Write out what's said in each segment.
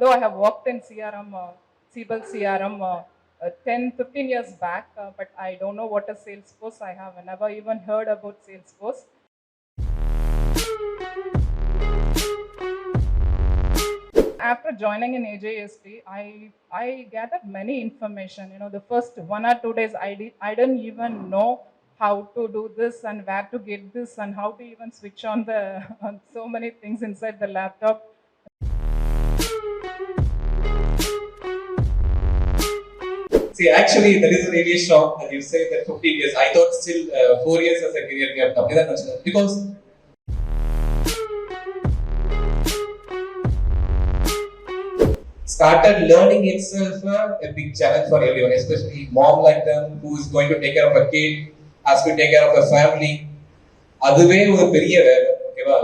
though I have worked in CRM, Siebel CRM 10, 15 years back, but I don't know what is Salesforce. I have never even heard about Salesforce. After joining in AJSD, I gathered many information. The first 1 or 2 days I didn't even know how to do this and where to get this and how to even switch on the on so many things inside the laptop. See, actually, that is really a shock that you say that 15 years. I thought still 4 years as a career gap. Because started learning itself a big challenge for everyone, especially mom like them who is going to take care of a kid, has to take care of a family. அதுவே ஒரு பெரிய வேலை, ஓகேவா?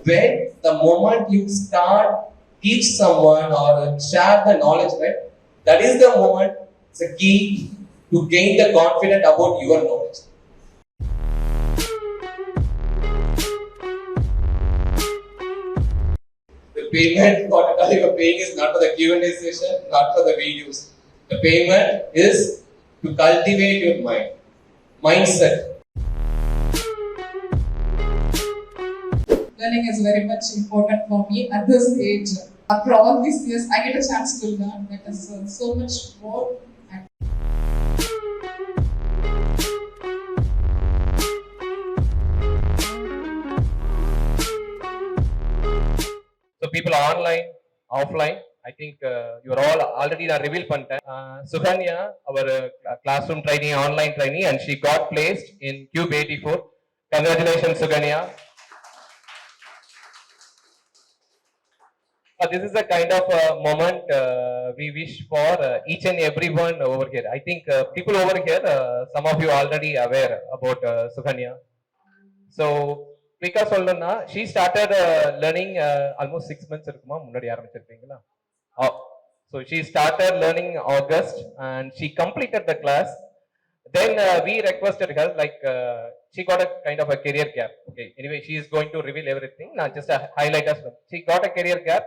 When the moment you start teach someone or share the knowledge, right? That is the moment, it's a key to gain the confidence about your knowledge. The payment, what you are paying is not for the Q&A session, not for the videos. The payment is to cultivate your mindset. Learning is very much important for me at this age. After all these years, I get a chance to learn. That is so much more. So people online, offline, I think you are all already revealed content. Suhanya, our classroom trainee, online trainee, and she got placed in Cube 84. Congratulations, Suhanya. This is a kind of moment we wish for each and everyone over here. I think people over here, some of you already aware about Suhanya. So, quick சொல்லணும்னா she started learning almost 6 months இருக்குமா முன்னாடி ஆரம்பிச்சிருப்பீங்களா? Oh, so she started learning August and she completed the class. Then we requested her, like she got a kind of a career gap. Okay, anyway, she is going to reveal everything. Not just a highlight us. She got a career gap.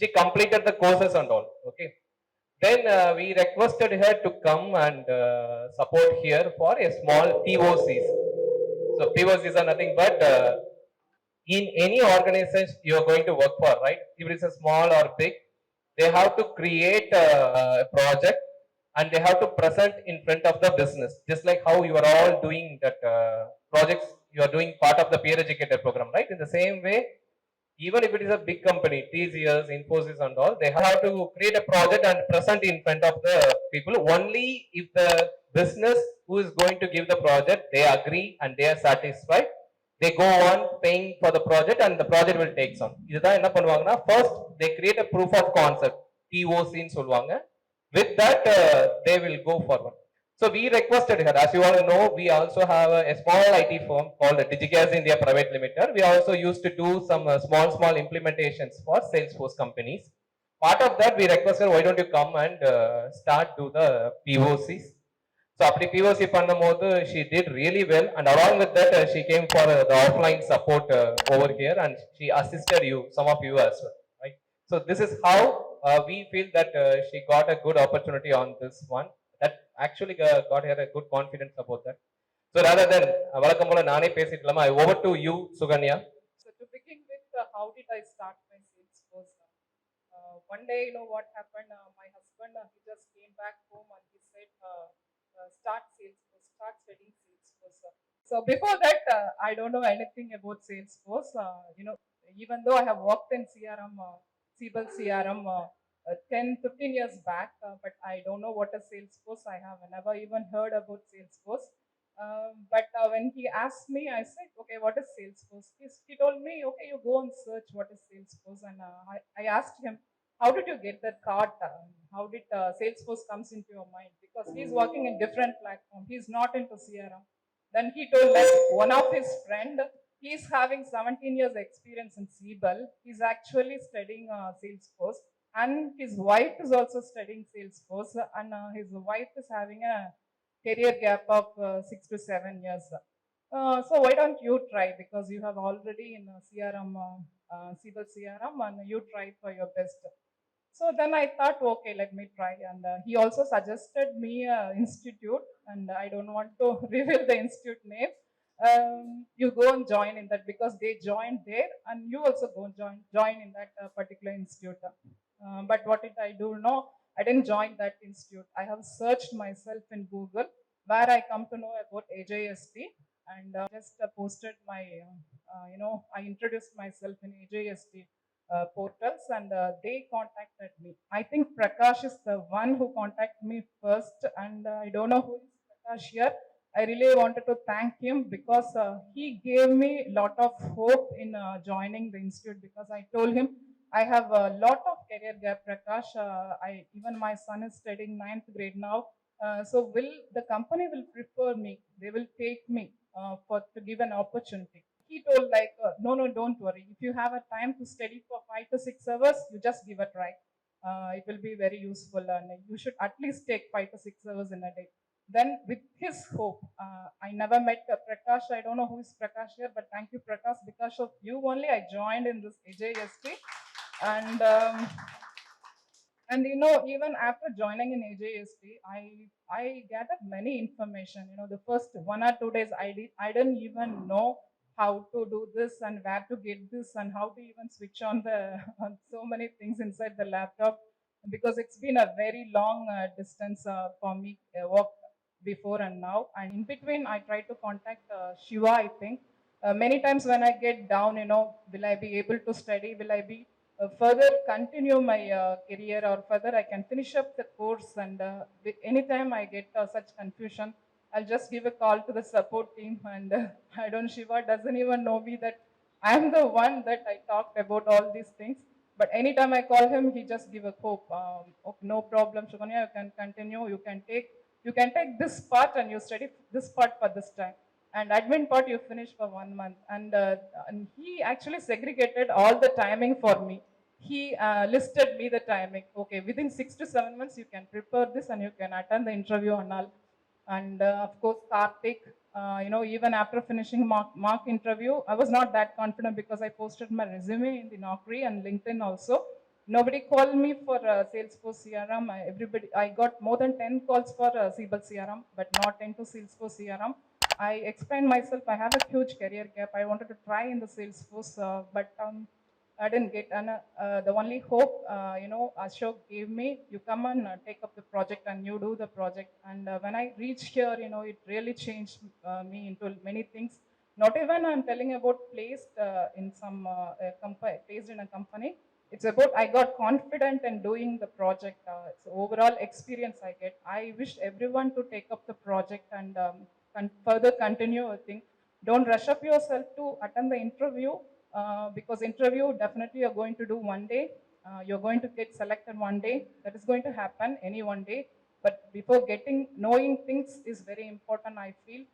She completed the courses and all. Okay. Then we requested her to come and support here for a small POCs. So POCs are nothing but in any organization you are going to work for, right? If it is a small or big, they have to create a project and they have to present in front of the business, just like how you are all doing that projects. You are doing part of the peer educator program, right? In the same way, even if it is a big company, TCS, Infosys and all, they have to create a project and present in front of the people. Only if the business who is going to give the project, they agree and they are satisfied, they go on paying for the project and the project will take on. இதுதான் என்ன பண்ணுவாங்கன்னா, first they create a proof of concept, POC ன்னு சொல்லுவாங்க. With that, they will go forward. So we requested her. As you all know, we also have a small IT firm called Digigas India Private Limited. We also used to do some small implementations for Salesforce companies. Part of that, we requested, why don't you come and start do the POCs. So after POC பண்ணும்போது she did really well, and along with that she came for the offline support over here and she assisted you, some of you as well, right? So this is how we feel that she got a good opportunity on this one. That actually got her a good confidence about that. So rather than வழக்கம் போல நானே பேசிட்டலாமா, over to you, Suganya. So to begin with, how did I start my Salesforce? One day, what happened? My husband, he just came back home and he said, start Salesforce, start studying Salesforce. So before that, I don't know anything about Salesforce. Even though I have worked in CRM, Siebel CRM 10, 15 years back, but I don't know what is Salesforce. I have never even heard about Salesforce. But when he asked me, I said, okay, what is Salesforce? He told me, okay, you go and search what is Salesforce. And I asked him, how did you get that thought? How did Salesforce comes into your mind? Because he's working in different platform. He's not into CRM. Then he told that one of his friend, he's having 17 years experience in Siebel. He's actually studying Salesforce. And his wife is also studying Salesforce. And his wife is having a career gap of 6 to 7 years. So why don't you try, because you have already in CRM, Siebel CRM, and you try for your best. So then I thought, okay, let me try. And he also suggested me institute, and I don't want to reveal the institute name. You go and join in that, because they joined there, and you also go and join in that particular institute. But what did I do? No, I didn't join that institute. I have searched myself in Google, where I come to know about AJSD, and just posted my, I introduced myself in AJSD portals, and they contacted me. I think Prakash is the one who contacted me first, and I don't know who is Prakash here. I really wanted to thank him, because he gave me a lot of hope in joining the institute, because I told him I have a lot of career gap, Prakash. I even my son is studying ninth grade now. So will the company will prefer me? They will take me for to give an opportunity. He told like, no, don't worry. If you have a time to study for 5 to 6 hours, you just give a try. It will be very useful, and you should at least take 5 to 6 hours in a day. Then with his hope, I never met Prakash. I don't know who is Prakash here, but thank you, Prakash. Because of you only, I joined in this AJST, and even after joining in AJSD, I gathered many information. The first 1 or 2 days I didn't even know how to do this and where to get this and how to even switch on the on so many things inside the laptop, because it's been a very long distance for me, walk before and now. And in between, I try to contact Shiva. I think many times when I get down, will I be able to study? Will I be further continue my career, or further I can finish up the course? And anytime I get such confusion, I'll just give a call to the support team. And I don't, Shiva doesn't even know me that I'm the one that I talked about all these things. But anytime I call him, he just give a hope. Okay, no problem, Suhanya, you can continue. You can take this part and you study this part for this time, and admin part you finish for 1 month. And he actually segregated all the timing for me. He listed me the timing. Okay, within 6 to 7 months you can prepare this and you can attend the interview and all. And of course, Karthik, even after finishing mock interview, I was not that confident, because I posted my resume in the Naukri and LinkedIn also. Nobody called me for Salesforce CRM. I got more than 10 calls for Siebel CRM, but not into Salesforce CRM. I explained myself. I have a huge career gap. I wanted to try in the Salesforce, but I didn't get. And the only hope, Ashok gave me, you come and take up the project and you do the project. And when I reached here, it really changed me into many things. Not even I'm telling about placed in some company, placed in a company. It's about I got confident in doing the project. It's overall experience I get. I wish everyone to take up the project and further continue. I think don't rush up yourself to attend the interview, because interview definitely you're going to do one day. You're going to get selected one day. That is going to happen any one day. But before knowing things is very important, I feel.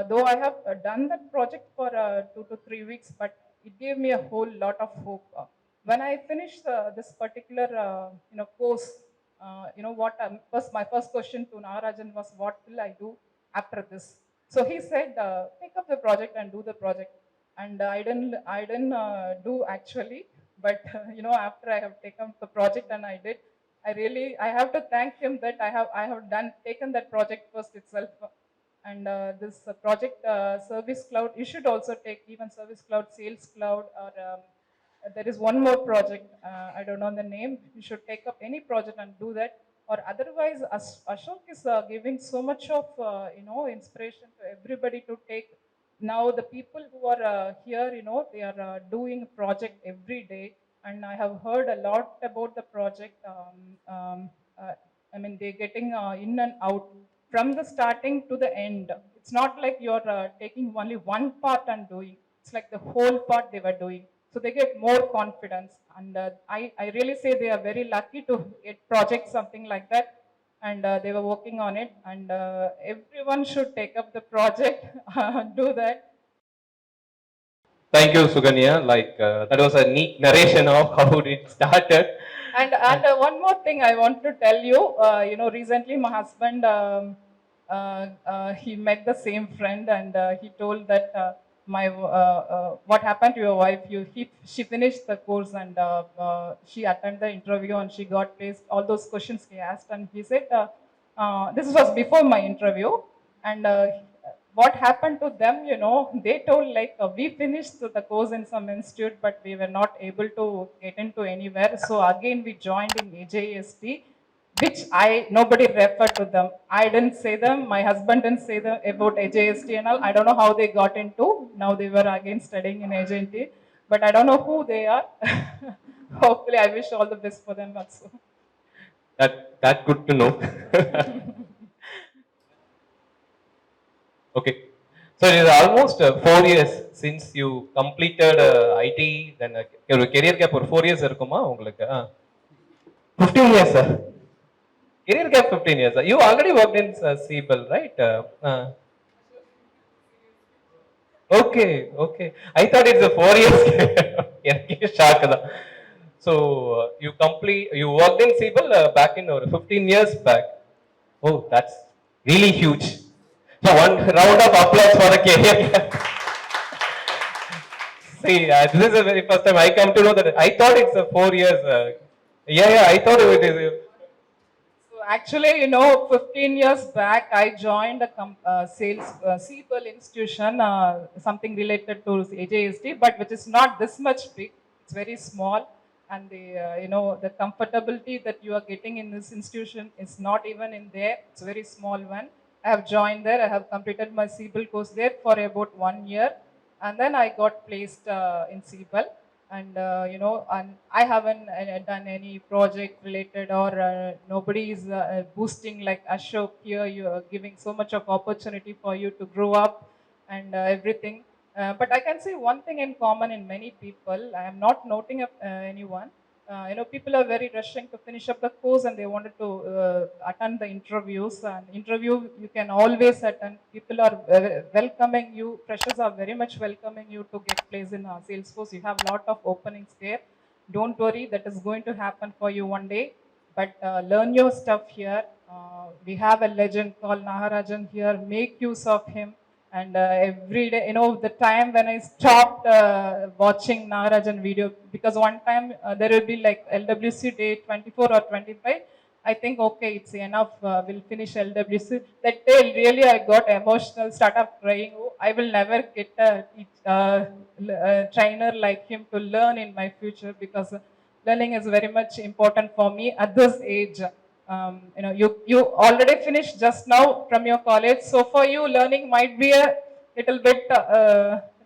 Though I have done that project for 2 to 3 weeks, but it gave me a whole lot of hope. When I finished this particular course, what my first question to Narajan was, what will I do after this? So he said, take up the project and do the project. And I didn't do actually, but after I have taken the project and I did, I have to thank him that I have taken that project first itself. And this project, Service Cloud, you should also take even Service Cloud, Sales Cloud, or there is one more project, I don't know the name. You should take up any project and do that. Or otherwise, Ashok is giving so much of inspiration to everybody to take. Now the people who are here, they are doing project every day, and I have heard a lot about the project. I mean, they're getting in and out from the starting to the end. It's not like you're taking only one part and doing. It's like the whole part they were doing. So they get more confidence. And I really say they are very lucky to get projects, something like that. And they were working on it. And everyone should take up the project, do that. Thank you, Suganya. Like that was a neat narration of how it started. And one more thing I want to tell you. Recently my husband he met the same friend, and he told that what happened to your wife? She finished the course, and she attended the interview and she got placed. All those questions he asked, and he said, this was before my interview, and what happened to them? They told like we finished the course in some institute, but we were not able to get into anywhere. So again, we joined in AJSD, which nobody referred to them. I didn't say them. My husband didn't say them about AJSD and all. I don't know how they got into. Now they were again studying in AJT, but I don't know who they are. Hopefully, I wish all the best for them also. That good to know. Okay. So it is almost 4 years since you completed IT. Then your career gap for 4 years இருக்குமா உங்களுக்கு? 15 years, sir. Career gap 15 years. You already worked in Siebel, right? Okay, okay. I thought it's a 4 years. எனக்கு shock தான். So you worked in Siebel back in 15 years back. Oh, that's really huge. So one round of applause for the career gap. See, this is the very first time I come to know that. I thought it's a 4 years. Yeah, I thought it is. So actually, 15 years back, I joined a sales CPL institution, something related to AJSD, but which is not this much big. It's very small, and the comfortability that you are getting in this institution is not even in there. It's a very small one. I have joined there. I have completed my CPL course there for about 1 year, and then I got placed in CPL. And and I haven't done any project related, or nobody is boosting like Ashok here. You are giving so much of opportunity for you to grow up and everything. But I can say one thing in common in many people. I am not noting up anyone. People are very rushing to finish up the course, and they wanted to attend the interviews. And interview you can always attend. People are welcoming you. Freshers are very much welcoming you to get placed in Salesforce. You have a lot of openings there. Don't worry, that is going to happen for you one day. But learn your stuff here. We have a legend called Naharajan here. Make use of him. And every day, the time when I stopped watching Nagarajan video, because one time there will be like LWC day 24 or 25. I think, okay, it's enough. We'll finish LWC. That day, really, I got emotional, started crying. Oh, I will never get a trainer like him to learn in my future, because learning is very much important for me at this age. You already finished just now from your college, so for you learning might be a little bit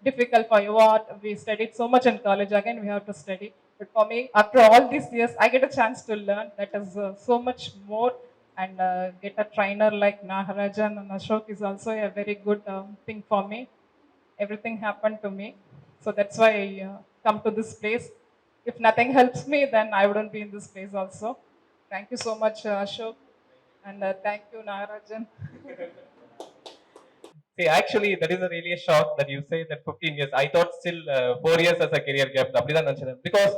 difficult for you. What we studied so much in college, again we have to study. But for me, after all these years, I get a chance to learn. That is so much more, and get a trainer like Naharajan and Ashok is also a very good thing for me. Everything happened to me, so that's why I come to this place. If nothing helps me, then I wouldn't be in this place also. Thank you so much, Ashok, and thank you, Nagarajan. See, actually, that is a really a shock that you say that 15 years. I thought still 4 years as a career gap. அப்படிதான் நினைச்சேன். Because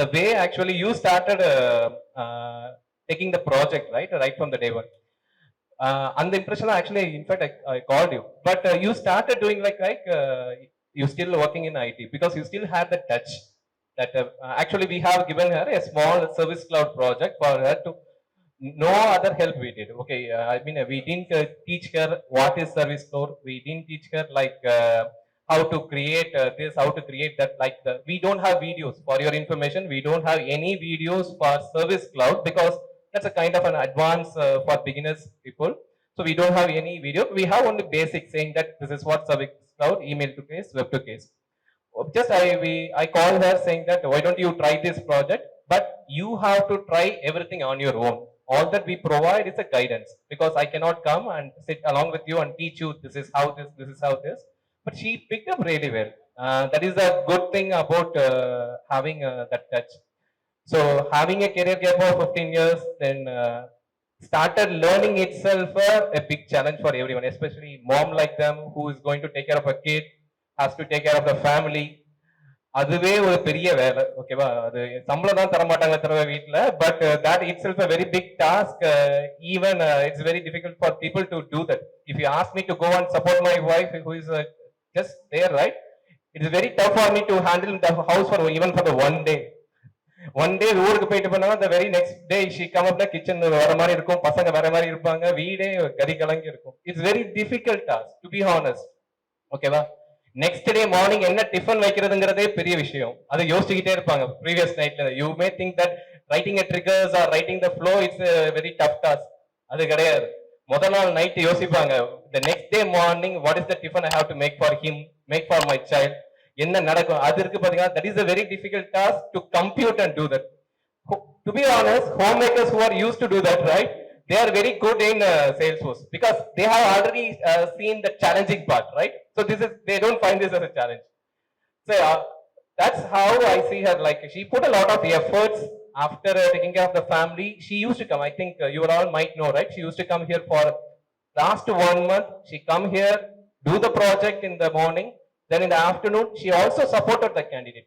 the way actually you started taking the project, right from the day one. And the impression actually, in fact, I called you. But you started doing you still working in IT because you still had the touch. That actually we have given her a small service cloud project for her to. No other help we did. Okay, I mean we didn't teach her what is service cloud. We didn't teach her how to create this, how to create that. We don't have videos for your information. We don't have any videos for service cloud because that's a kind of an advance for beginners people. So we don't have any video. We have only basic saying that this is what service cloud, email to case, web to case. Just I called her saying that why don't you try this project, but you have to try everything on your own. All that we provide is a guidance because I cannot come and sit along with you and teach you this is how this is how this. But she picked up really well. That is a good thing about having that touch. So having a career gap for 15 years, then started learning itself a big challenge for everyone, especially mom like them who is going to take care of a kid, has to take care of the family. அதுவே ஒரு பெரிய வேலை. ஓகேவா? அது சம்பளம் தான் தர மாட்டாங்க தடவ வீட்ல. But that itself a very big task. Even it's very difficult for people to do that. If you ask me to go and support my wife who is just there, right? It is very tough for me to handle the house for even for the one day. One day ஊருக்கு போயிட்டு போனா the very next day she come up kitchen வேற மாதிரி இருக்கும், பசங்க வேற மாதிரி இருப்பாங்க, வீடே கறி கலங்கி இருக்கும். It's very difficult task to be honest. ஓகேவா? நெக்ஸ்ட் டே மார்னிங் என்ன டிஃபன் வைக்கிறதுங்கிறதே பெரிய விஷயம். அதை யோசிச்சுக்கிட்டே இருப்பாங்க ப்ரீவியஸ் நைட்ல. You may think that writing a triggers or writing the flow it's very tough task. அது கிடையாது. முதல் நாள் நைட் யோசிப்பாங்க, the next day morning what is the tiffin I have to make for him, make for my child, என்ன நடக்கும் அது இருக்கு பாத்தீங்கன்னா. That is a very difficult task to compute and do that. To be honest, homemakers who are used to do that, right, they are very good in Salesforce because they have already seen the challenging part, right? So this is, they don't find this as a challenge. So that's how I see her. Like she put a lot of efforts after taking care of the family. She used to come. I think you all might know, right? She used to come here for last 1 month. She come here, do the project in the morning. Then in the afternoon, she also supported the candidate.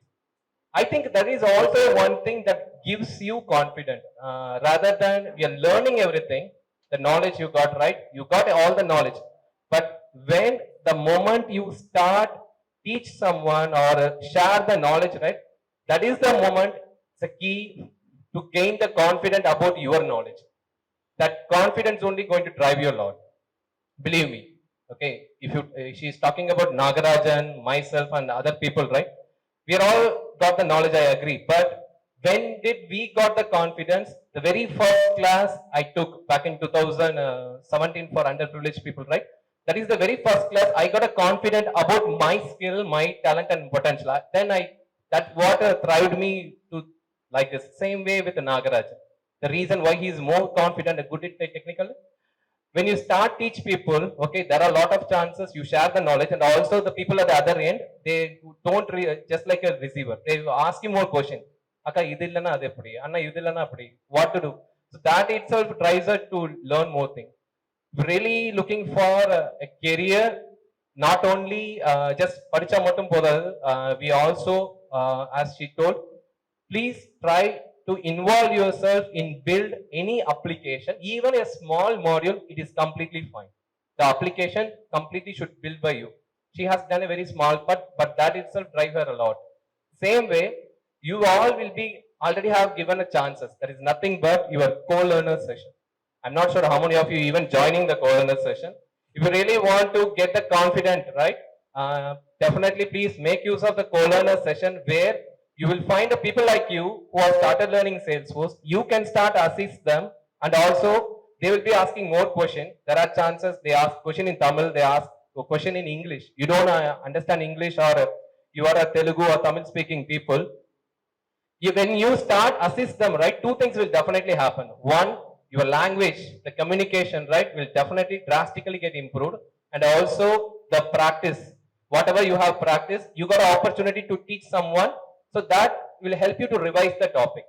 I think that is also one thing that gives you confidence. Rather than you're learning everything, the knowledge you got, right? You got all the knowledge. But when the moment you start teach someone or share the knowledge, right? That is the moment, the key to gain the confidence about your knowledge. That confidence only going to drive you a lot. Believe me. Okay, if you she's talking about Nagarajan, myself and other people, right? We are all got the knowledge, I agree, but when did we got the confidence? The very first class I took back in 2017 for underprivileged people, right? That is the very first class I got a confidence about my skill, my talent and potential. Then that what thrived me to like this. Same way with Nagarajan. The reason why he is more confident and good at technical, when you start teach people, okay, there are a lot of chances you share the knowledge, and also the people at the other end, they don't just like a receiver, they ask you more question. Akka idu illana adu eppadi, anna idu illana appadi, what to do? So that itself drives us to learn more things. Really looking for a career, not only just padicha mattum podadu, we also as she told, please try to involve yourself in build any application, even a small module, it is completely fine. The application completely should build by you. She has done a very small part, but that itself drive her a lot. Same way, you all will be already have given a chances. There is nothing but your co-learner session. I'm not sure how many of you even joining the co-learner session. If you really want to get the confident, right, definitely please make use of the co-learner session where you will find the people like you who have started learning Salesforce. You can start assist them, and also they will be asking more questions. There are chances they ask question in Tamil, they ask a question in English. You don't understand English, or you are a Telugu or Tamil speaking people. When you start assist them, right, two things will definitely happen. One, your language, the communication, right, will definitely drastically get improved, and also the practice. Whatever you have practiced, you got an opportunity to teach someone. So that will help you to revise the topic.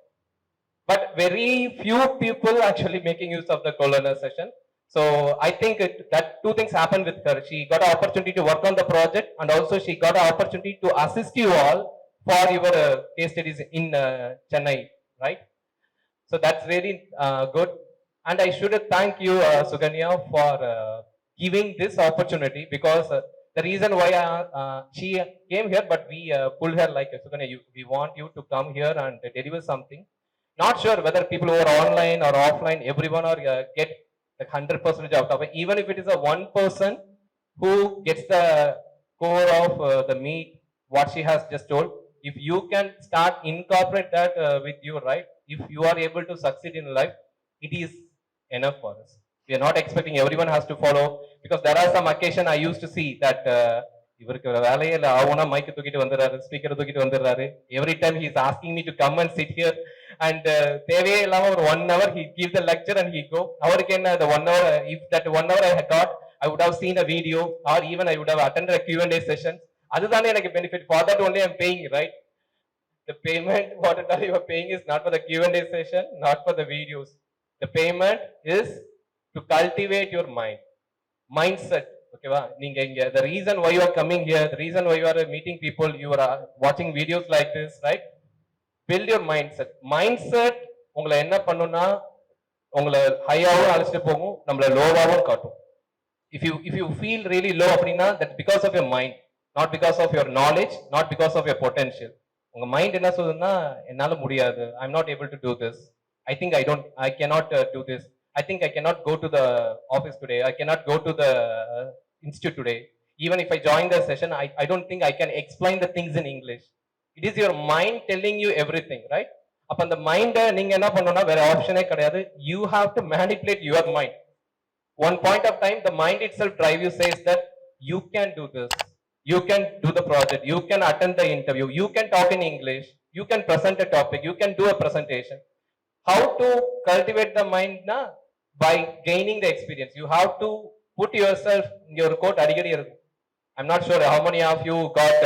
But very few people actually making use of the co-learner session. So I think that two things happened with her. She got an opportunity to work on the project, and also she got an opportunity to assist you all for your case studies in Chennai, right? So that's very good. And I should thank you, Suhanya, for giving this opportunity, because the reason why she came here, but we pulled her like, Suhanya, we want you to come here and deliver something. Not sure whether people who are online or offline, everyone are get like 100% out of it. Even if it is a one person who gets the core of the meat, what she has just told, if you can start incorporate that with you, right? If you are able to succeed in life, it is enough for us. We are not expecting everyone has to follow, because there are some occasion I used to see that இவருக்கு வேலையே இல்லை, ஆகுனா மைக்கு தூக்கிட்டு வந்துடுறாரு, speaker தூக்கிட்டு வந்துடுறாரு. Every time he is asking me to come and chit here, and தேவையே இல்லாம ஒரு 1 hour he give the lecture and he go. அவருக்கு என்ன, the 1 hour, if that 1 hour I had got, I would have seen a video, or even I would have attended a Q&A session. அதுதானே எனக்கு benefit. For that only I'm paying, right? The payment whatever you are paying is not for the Q&A session, not for the videos. The payment is to cultivate your mindset. Okay, va? The reason why you are coming here, the reason why you are meeting people, you are watching videos like this, right? Build your mindset. Mindset உங்களை என்ன பண்ணுன்னா உங்களை ஹையாவும் அழைச்சிட்டு போகும், நம்மளை லோவாவும் காட்டும். If you feel really low அப்படின்னா that's because of your mind, not because of your knowledge, not because of your potential. உங்க மைண்ட் என்ன சொல்லுதுன்னா என்னால முடியாது, I'm not able to do this, I cannot do this, I think I cannot go to the office today, I cannot go to the institute today, even if I join the session, I don't think I can explain the things in English. It is your mind telling you everything, right? அப்ப அந்த மைண்டை நீங்க என்ன பண்ணணும்னா வேற ஆப்ஷனே கிடையாது, you have to manipulate your mind. One point of time the mind itself drive you, says that you can do this, you can do the project, you can attend the interview, you can talk in English, you can present a topic, you can do a presentation. How to cultivate the mind na? By gaining the experience. You have to put yourself in your quote அடிக்கடி இருக்கும். I'm not sure how many of you got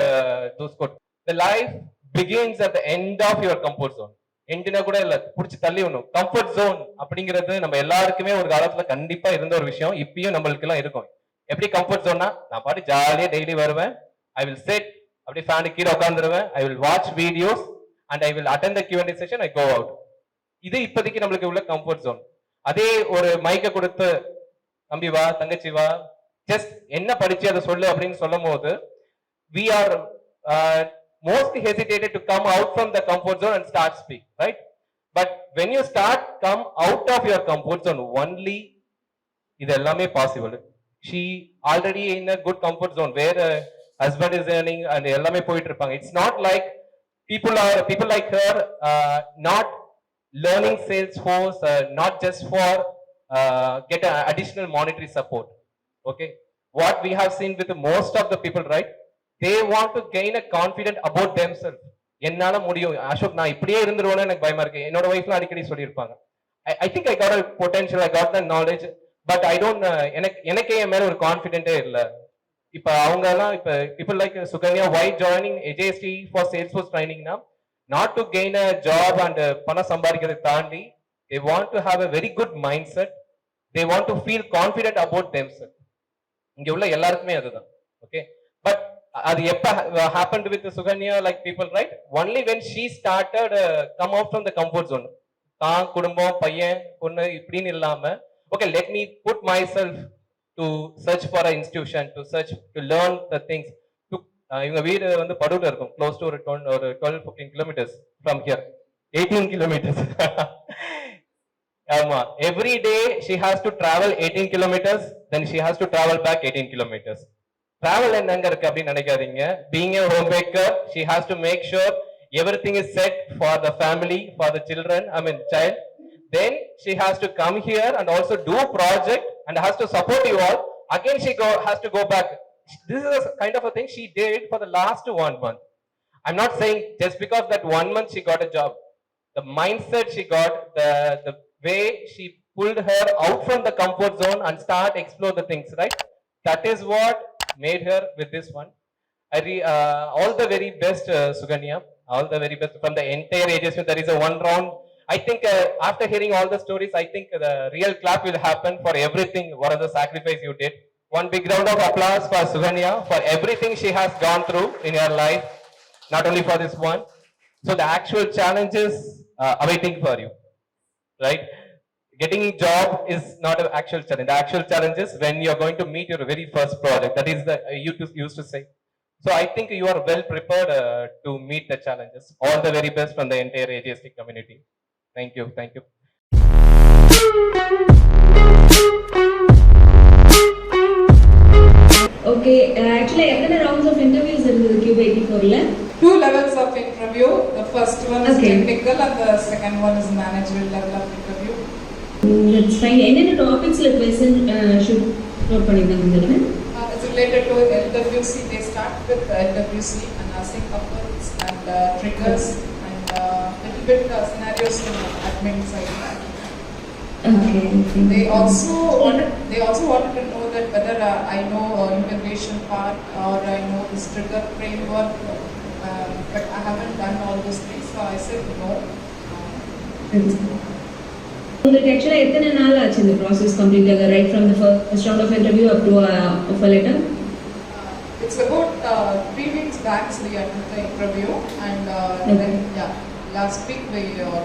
those quotes. The life begins at the end of your comfort zone. எண்டினா கூட இல்ல, புடிச்சு தள்ளி விடணும். Comfort zone அப்படிங்கிறது நம்ம எல்லாருக்குமே ஒரு காலத்துல கண்டிப்பா இருந்த ஒரு விஷயம், இப்பயும் நம்மளுக்கு எல்லாம் இருக்கும். எப்படி கம்ஃபர்ட் ஜோன்னா, நான் பாட்டு ஜாலியா டெய்லி வருவேன், ஐ வில் செட் அப்படியே ஃபேனு கீழே உட்காந்துருவேன், I will watch videos and I will attend the Q&A session, I go out. இது இப்போதைக்கு நம்மளுக்கு உள்ள கம்ஃபர்ட் ஜோன். அதே ஒரு மைக்க கொடுத்து தம்பி வா தங்கச்சி வா, ஜஸ்ட் என்ன படிச்சு அதை சொல்லு அப்படின்னு சொல்லும் போது we are most hesitated to come out from the comfort zone and start speak, right? But when you come out of your comfort zone only, இது எல்லாமே possible. She already in a good comfort zone where husband is earning and எல்லாமே போயிட்டு இருப்பாங்க. It's not like people like her not learning Salesforce, not just for get additional monetary support. Okay, what we have seen with most of the people, right? They want to gain a confidence about themselves. என்னால முடியும் அசோக், நான் இப்படியே இருந்துருவேன்னு எனக்கு பயமா இருக்கு. என்னோட வைஃப்லாம் அடிக்கடி சொல்லியிருப்பாங்க, I think I got a potential, I got the knowledge, but I don't எனக்கே என் மேல ஒரு கான்ஃபிடென்ட்டே இல்ல. இப்ப அவங்க எல்லாம் இப்ப people like Suhanya, why joining AJSD for Salesforce training now? Not to gain a job and பணம் சம்பாதிக்கிறதை தாண்டி, they want to have a very good mindset, they want to feel confident about themselves. இங்க உள்ள எல்லாருக்குமே அதுதான். Okay, but அது எப்ப happened with Suhanya, like people, right? Only when she started come out from the comfort zone. தான் குடும்பம் பையன் பொண்ணு இப்படின்னு இல்லாம, okay, let me put myself to search for an institution, to learn the things. இவங்க வீடு வந்து படூர்ல இருக்கும், close to ஒரு 12-15 kilometers from here, 18 kilometers. ஆமா, every day she has to travel 18 kilometers, then she has to travel back 18 kilometers. Travel என்னங்க இருக்கு அப்படின்னு நினைக்காதீங்க. Being a homemaker, she has to make sure everything is set for the family, for the child. Then she has to come here and also do project and has to support you all. Again she has to go back. This is a kind of a thing she did for the last 1 month. I'm not saying just because that 1 month she got a job. The mindset she got, the way she pulled her out from the comfort zone and start explore the things, right? That is what made her with this one. All the very best, Suhanya. All the very best from the entire AJSD. There is a one round. I think after hearing all the stories, I think the real clap will happen for everything. What are the sacrifice you did? One big round of applause for Suhanya for everything she has gone through in her life. Not only for this one. So the actual challenges awaiting for you, right? Getting a job is not an actual challenge. The actual challenge is when you are going to meet your very first project. That is the you used to say. So I think you are well prepared to meet the challenges. All the very best from the entire AJSD community. Thank you. Thank you. Okay, actually, எத்தனை rounds of interviews இருந்தது Q84ல? 2 levels of interview. The first one is Okay. technical and the second one is managerial level of interview. That's fine. என்னென்ன topicsல question shoot note பண்ணிருக்காங்க? It's related to LWC. They start with LWC and async and triggers and little bit scenarios in admin side. Okay. They also wanted to know that whether I know integration part or I know this trigger framework, but I haven't done all those things. So I said no. உங்களுக்கு ஆக்சுவலா எத்தனை நாள் ஆச்சு இந்த process complete ஆக, right from the first round of interview up to offer letter? It's about 3 weeks back we attended the interview, and then last week we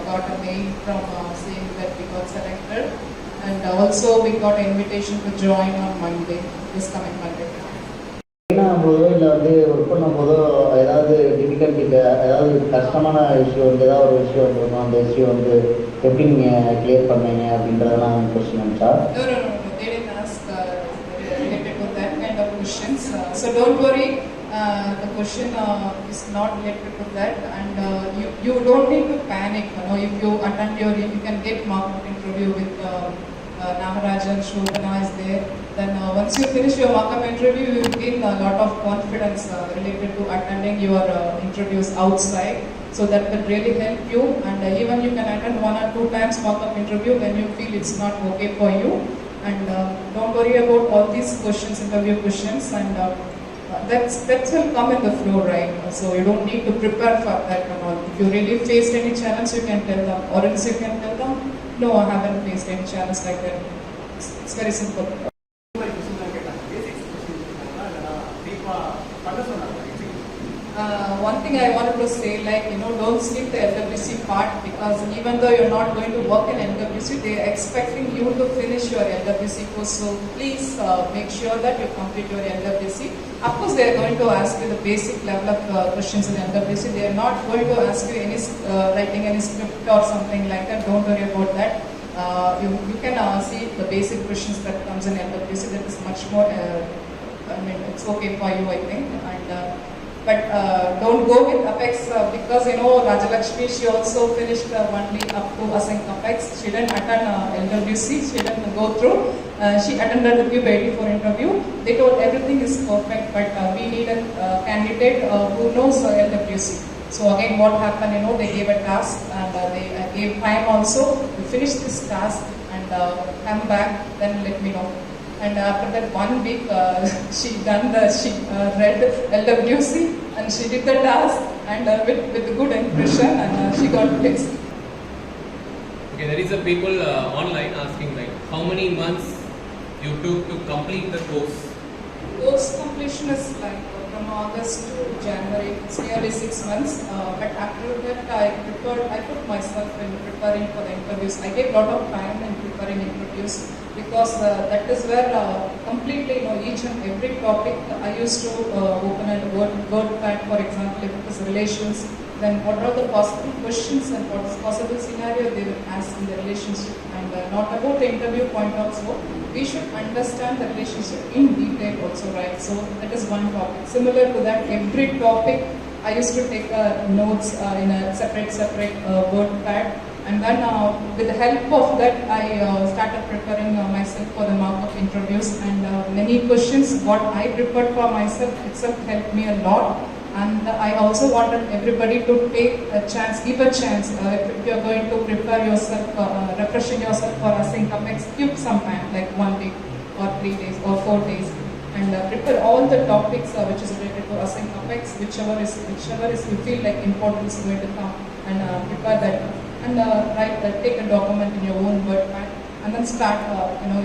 got a mail from saying that we got selected, and also we got an invitation to join on Monday, this coming Monday. போதோ இல்லை வந்து work பண்ணும் போதோ ஏதாவது difficulty, ஏதாவது கஷ்டமான issue வந்து ஏதாவது ஒரு விஷயம் வந்துருக்கணும், அந்த இஷ்யூ வந்து எப்படி நீங்கள் கிளியர் பண்ணீங்க அப்படின்றதெல்லாம் கொஸ்டின் வந்துச்சா? No, they didn't ask related to that kind of questions. So don't worry, the question is not related to that, and you don't need to panic. If you attend you can get mock interview with Nagarajan, Shobana is there. Then once you finish your mock-up interview, you will gain a lot of confidence related to attending your interviews outside. So that will really help you, and even you can attend 1 or 2 times mock-up interview when you feel it's not okay for you. And don't worry about all these questions, interview questions, and that will come in the flow, right? So you don't need to prepare for that and all. If you really faced any challenge, you can tell them, or else you can tell them, no, I haven't faced any challenge like that. It's very simple. One thing I wanted to say, don't skip the LWC part, because even though you're not going to work in LWC, they're expecting you to finish your LWC course. So please make sure that you complete your LWC. Of course, they're going to ask you the basic level of questions in LWC. They're not going to ask you any writing any script or something like that. Don't worry about that. You can see the basic questions that comes in LWC. That is much more, it's okay for you, I think. And but don't go with Apex because Rajalakshmi, she also finished only up to Async Apex. She didn't attend LWC, she didn't go through. She attended the Q84 interview. They told everything is perfect, but we need a candidate who knows LWC. So again, what happened, they gave a task, and they gave time also to finish this task and come back, then let me know. And after that 1 week, she read LWC and she did the task, and with a good impression, and she got placed. Okay, there is a people online asking how many months you took to complete the course? Course completion is from August to January. It's nearly 6 months. But after that, I put myself in preparing for the interviews. I gave a lot of time in preparing interviews, because that is where completely, each and every topic I used to open a word pad, for example, if it is relations, then what are the possible questions and what is possible scenario they will ask in the relationship, and not about the interview point also. We should understand the relationship in detail also, right? So that is one topic. Similar to that, every topic I used to take notes in a separate word pad. And then with the help of that, I started preparing myself for the mock-up interviews, and many questions what I prepared for myself itself helped me a lot. And I also wanted everybody to take a chance, give a chance. If you're going to prepare yourself, refreshing yourself for Async Apex, give some time, like 1 week or 3 days or 4 days, and prepare all the topics which is related to Async Apex, whichever is you feel like important is going to come, and prepare that. And take a document in your own word pad, and then start,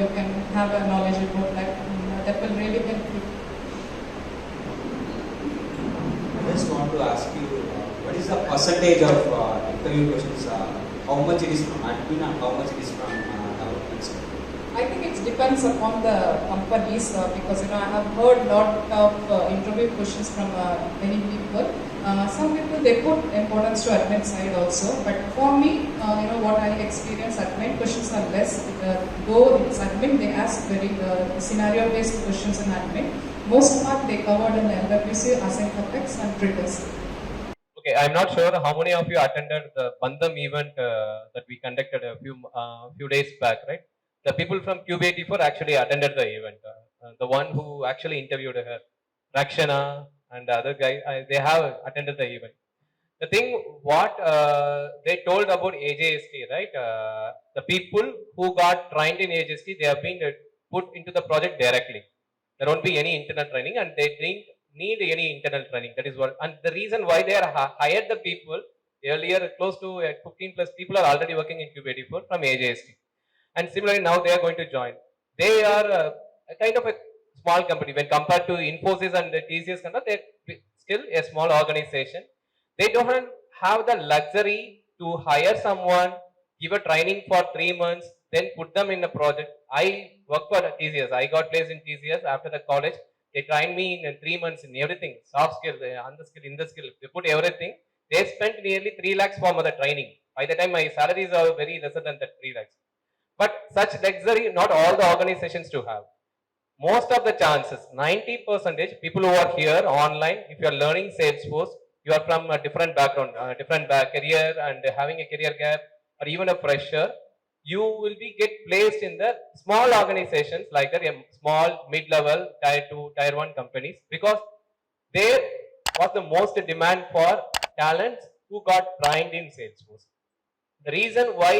you can have a knowledge about that, and that will really help you. I just want to ask you, what is the percentage of interview questions, how much it is from admin and how much it is from development? I think it depends upon the companies, because I have heard a lot of interview questions from many people. Some people, they put importance to admin side also, but for me, what I experience, admin questions are less. Though it's admin, they ask very scenario based questions in admin. Most part they covered in LWC, Async Apex, and triggers. Okay, I'm not sure how many of you attended the Bandham event that we conducted a few days back, right? The people from Cube84 actually attended the event. The one who actually interviewed her, Rakshana, and the other guy, they have attended the event. The thing what they told about AJSD, right? The people who got trained in AJSD, they have been put into the project directly. There won't be any internal training, and they didn't need any internal training. That is what, and the reason why they are hired the people earlier, close to 15 plus people are already working in Cube84 from AJSD. And similarly, now they are going to join. They are a kind of a small company when compared to Infosys and the TCS, they're still a small organization. They don't have the luxury to hire someone, give a training for 3 months, then put them in a project. I work for TCS. I got placed in TCS after the college. They trained me in 3 months in everything, soft skill, on the skill, in the skill. They put everything. They spent nearly 3 lakhs for the training. By the time my salaries are very lesser than that 3 lakhs. But such luxury, not all the organizations do have. Most of the chances, 90% people who are here online, if you are learning Salesforce, you are from a different background, different career and having a career gap, or even a fresher, you will be get placed in the small organizations like that, small, mid-level, tier 2, tier 1 companies, because there was the most demand for talents who got trained in Salesforce. The reason why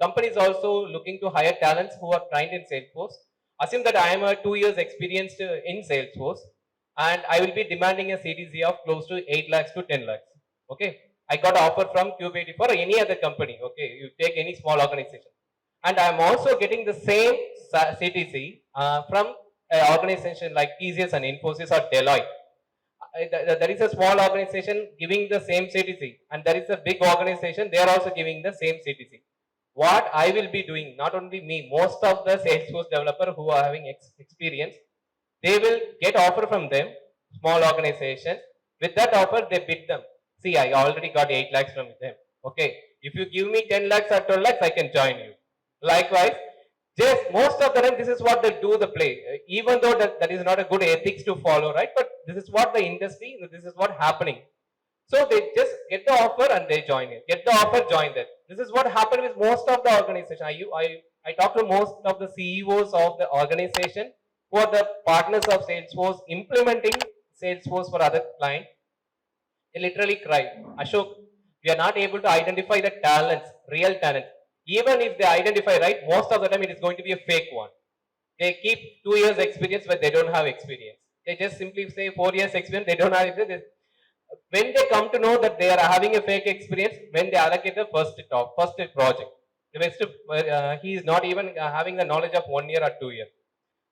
companies also looking to hire talents who are trained in Salesforce, assume that I am a 2 years experienced in Salesforce and I will be demanding a CTC of close to 8 lakhs to 10 lakhs. Okay. I got offer from Cultivating for any other company. Okay. You take any small organization. And I am also getting the same CTC from an organization like TCS and Infosys or Deloitte. There is a small organization giving the same CTC, and there is a big organization, they are also giving the same CTC. What I will be doing, not only me, most of the Salesforce developer who are having experience, they will get offer from them, small organization. With that offer, they bid them. See, I already got 8 lakhs from them. Okay, if you give me 10 lakhs or 12 lakhs, I can join you. Likewise, just most of the time, this is what they do the play. Even though that is not a good ethics to follow, right? But this is what the industry, this is what happening. So they just get the offer and they join it. Get the offer, join that. This is what happened with most of the organization. I talk to most of the CEOs of the organization who are the partners of Salesforce implementing Salesforce for other clients. They literally cried, Ashok, we are not able to identify the talents, real talents. Even if they identify right, most of the time it is going to be a fake one. They keep 2 years experience, but they don't have experience. They just simply say 4 years experience, they don't have experience. When they come to know that they are having a fake experience, when they allocate the first project, the rest he is not even having the knowledge of 1 year or 2 years.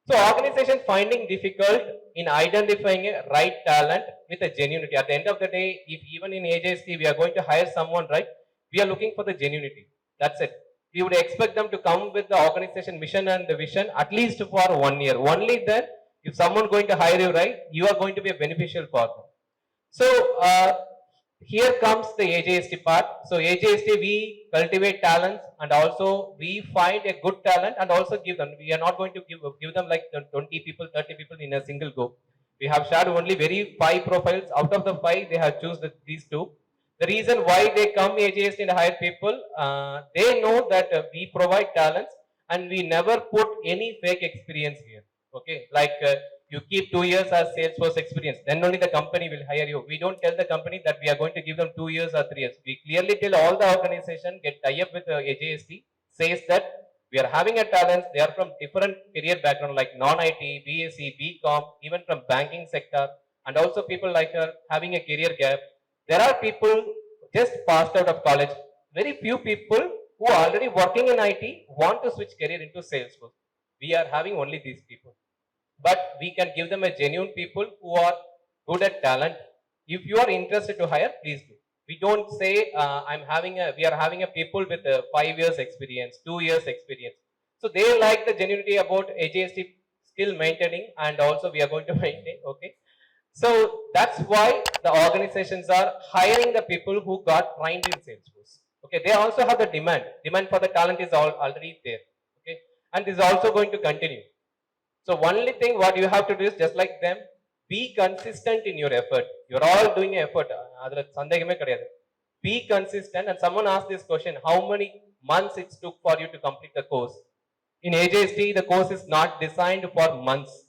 So organization finding difficult in identifying a right talent with a genuinity. At the end of the day, if even in AJSD we are going to hire someone, right, we are looking for the genuinity. That's it. We would expect them to come with the organization mission and the vision at least for 1 year. Only then, if someone going to hire you, right, you are going to be a beneficial partner. So here comes the AJSD part. So AJSD, we cultivate talents and also we find a good talent and also give them. We are not going to give them like 20 people, 30 people in a single go. We have shared only very 5 profiles. Out of the 5, they have chosen these 2. The reason why they come AJSD and hire people, they know that we provide talents and we never put any fake experience here. Okay, like you keep 2 years as Salesforce experience, then only the company will hire you. We don't tell the company that we are going to give them 2 years or 3 years. We clearly tell all the organization get tie up with AJSD, says that we are having a talent, they are from different career background like non-IT, BSc, BCom, even from banking sector, and also people like having a career gap. There are people just passed out of college. Very few people who are already working in IT want to switch career into Salesforce. We are having only these people. But we can give them a genuine people who are good at talent. If you are interested to hire, please do. We don't say we are having a people with 5 years experience, 2 years experience. So they like the genuinity about AJSD skill maintaining, and also we are going to maintain. Okay. So that's why the organizations are hiring the people who got trained in Salesforce. Okay, they also have the demand. Demand for the talent is already there. Okay, and this is also going to continue. So only thing what you have to do is just like them, be consistent in your effort. You're all doing effort. Be consistent. And someone asked this question: how many months it took for you to complete the course? In AJSD, the course is not designed for months.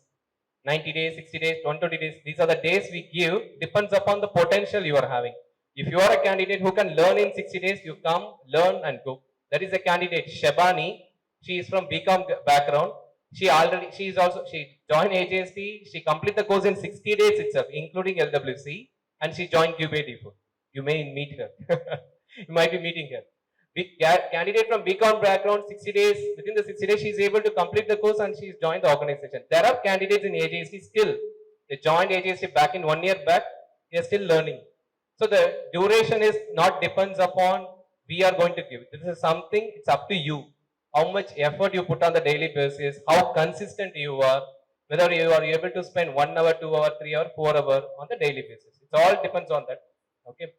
90 days, 60 days, 120 days. These are the days we give, depends upon the potential you are having. If you are a candidate who can learn in 60 days, you come, learn and go. That is a candidate, Shabani. She is from BCom background. She joined AJSD. She completed the course in 60 days itself, including LWC, and she joined QBD4. You may meet her. You might be meeting her. Candidate from BCom background, 60 days, within the 60 days, she is able to complete the course and she is joined the organization. There are candidates in AJSD still, they joined AJSD back in 1 year back, they are still learning. So the duration is not depends upon we are going to give. This is something, it's up to you. How much effort you put on the daily basis, how consistent you are, whether you are able to spend 1 hour, 2 hour, 3 hour, 4 hour on the daily basis. It all depends on that. Okay.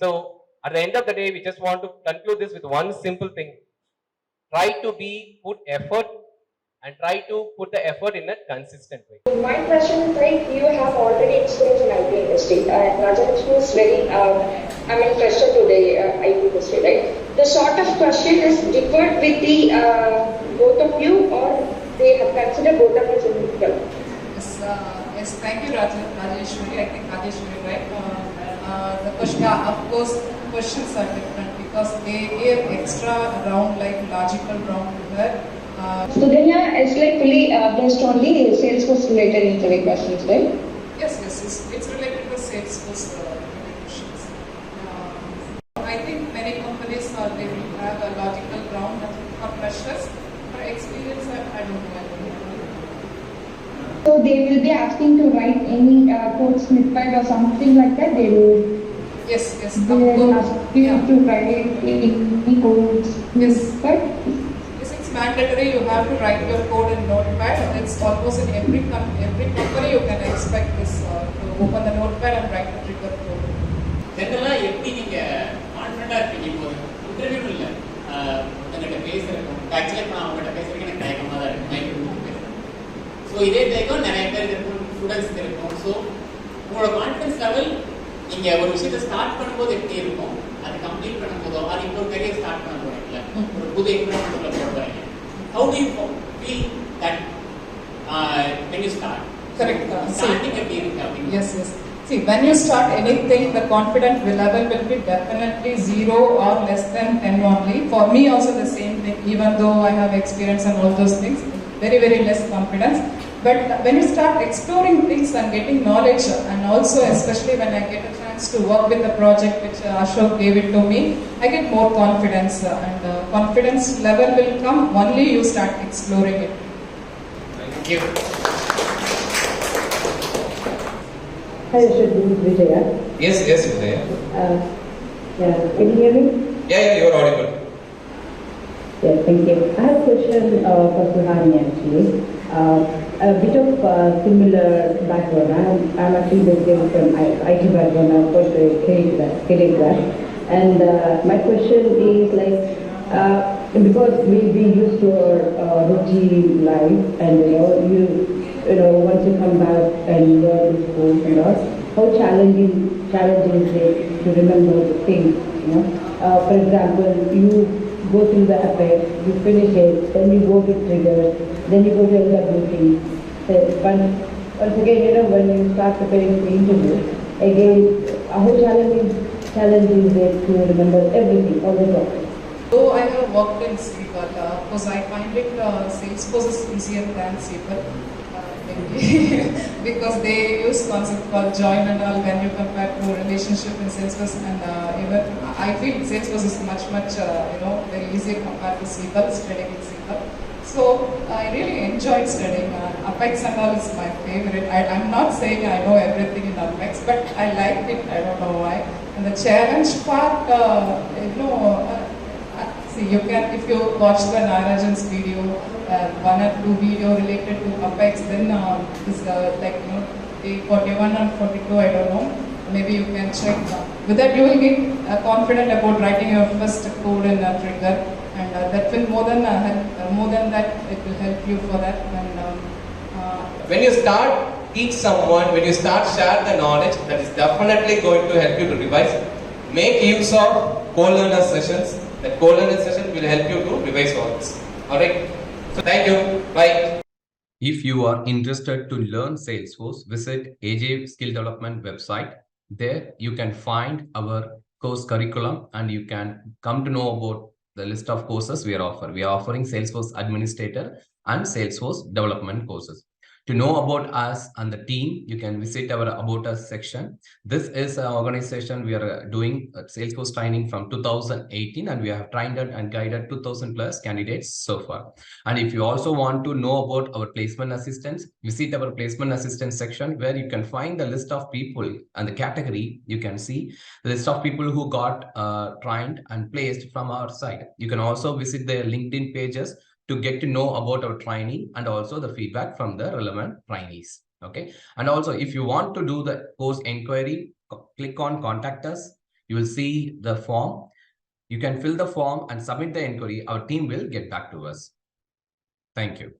So at the end of the day, we just want to conclude this with one simple thing. Try to put effort and try to put the effort in a consistent way. My question is like you have already experience in IT industry. Rajat was very, fresher to the IT industry, right? The sort of question is differed with the both of you, or they have considered both of us equal? Yes, thank you, Rajeshwari. I think Rajeshwari, right? The question, of course, questions are different because they give extra round, like logical round to her. Suhanya is like fully based on the Salesforce related interview questions, right? Yes, it's related to Salesforce questions. I think many companies they will have a logical round for freshers. For experience, I don't know. So they will be asking to write any code snippet or something like that. They will. Yes. They will ask you to write any code. Yes. Right? It's mandatory. You have to write your code in Notepad. It's almost in every company you can expect this to open the Notepad and write the trigger code. Generally, எப்படி நீங்க கான்ஃபிடண்டா இருப்பீங்க இப்போ interview இல்ல உங்ககிட்ட பேசுறதுக்கு actually நான் உங்ககிட்ட பேசுறதுக்கு எனக்கு தயக்கமா தான் இருக்கு மைக் பேசுறேன். ஸோ இதே தயக்கம் நிறைய பேருக்கு இருக்கும், ஸ்டூடெண்ட்ஸ்க்கு இருக்கும். ஸோ உங்களோட கான்ஃபிடன்ஸ் லெவல் நீங்க ஒரு விஷயத்தை ஸ்டார்ட் பண்ணும்போது எப்படி இருக்கும், அது கம்ப்ளீட் பண்ணும்போதோ அது இப்போ ஒரு கரியர் ஸ்டார்ட் பண்ண போறீங்கல்ல, ஒரு புது என்விரான்மெண்ட்ல போக போறீங்க. How do you feel that when you start? Correct. Starting எப்படி இருக்கு அப்படின்னு? Yes. See, when you start anything, the confidence level will be definitely 0 or less than 10 only. For me also the same thing, even though I have experience and all those things, very, very less confidence. But when you start exploring things and getting knowledge, and also especially when I get a chance to work with the project which Ashok gave it to me, I get more confidence and confidence level will come only you start exploring it. Thank you. Hi, Ashok, this is Vijaya. Yes, Vijaya. Can you hear me? Yeah, you are audible. Yes, thank you. I have a question for Suhanya actually. A bit of similar background. I'm actually basically from IT background. I'm first a career grad. And my question is like, because we used to our routine life, and you know, once you come back and learn in school and all, how challenging is it to remember the things, you know? For example, you go through the Apex, you finish it, then you go to trigger, then you go to LWT. Once again, you know, when you start preparing the interview, again, how challenging is it to remember everything, all the topics? Though I have worked in Sequel, because I find it Salesforce is easier than Sequel. Because they use concept called join and all when you compare to relationship in Salesforce, and even I feel Salesforce is much very easier compared to SQL, studying in SQL. So I really enjoyed studying. Apex and all is my favorite. I'm not saying I know everything in Apex, but I like it. I don't know why. And the challenge part, see, you can, if you watch the Narajan's video, 1 or 2 video related to Apex, then this day 41 and 42, I don't know. Maybe you can check. With that, you will get confident about writing your first code in a trigger, and that will more than that, it will help you for that. And When you start teach someone, when you start share the knowledge, that is definitely going to help you to revise. Make use of co-learner sessions. That co-learner session will help you to revise all this. Alright? So thank you. Bye. If you are interested to learn Salesforce, visit AJ Skill Development website. There you can find our course curriculum and you can come to know about the list of courses we are offering. We are offering Salesforce Administrator and Salesforce Development courses. To know about us and the team, you can visit our About Us section. This is an organization we are doing Salesforce training from 2018, and we have trained and guided 2000 plus candidates so far. And if you also want to know about our placement assistants, visit our placement assistance section, where you can find the list of people and the category. You can see the list of people who got trained and placed from our side. You can also visit their LinkedIn pages to get to know about our training and also the feedback from the relevant trainees. Okay. And also, if you want to do the course inquiry, click on contact us. You will see the form. You can fill the form and submit the inquiry. Our team will get back to us. Thank you.